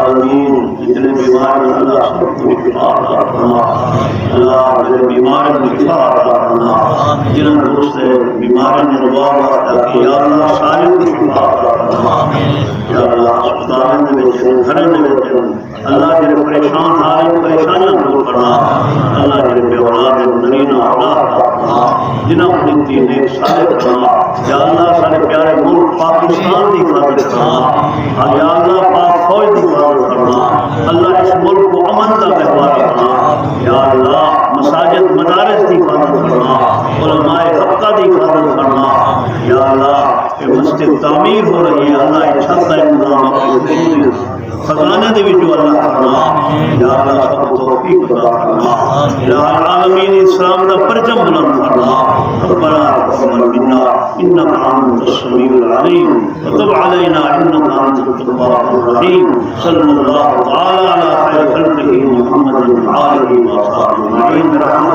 العالمین جتنے بیمار ہیں اللہ سب کو شفا عطا فرما اللہ جن بیمار ہیں شفا عطا فرما جن دوست بیمار ہیں رواب یا اللہ سارے کو شفا عطا فرما یا اللہ ہسپتال میں گھر میں اللہ جن پریشان حال پریشانیاں دور فرما اللہ جن بے اولاد نرین اولاد جنہوں اپنی دین سارے فرما یا اللہ سارے پیارے ملک پاکستان کی حفاظت فرما یا اللہ پاک فوج کی حفاظت فرما اللہ اس ملک کو امن کا گہوارہ فرما یا اللہ مساجد مدارس کی حفاظت فرما علماء حقہ کی حفاظت فرما یا اللہ کہ مسجد تعمیر ہو رہی ہے اللہ چھت کا انتظام اپنی خزانے دے وچوں اللہ فرما یا اللہ سب کو توفیق عطا فرما یا العالمین اسلام دا پرچم بلند فرما ربنا تقبل منا انك انت السميع العليم وتب علينا انك انت التواب الرحيم صلى الله تعالى على خير خلقه محمد وعلى اله وصحبه اجمعين برحمتك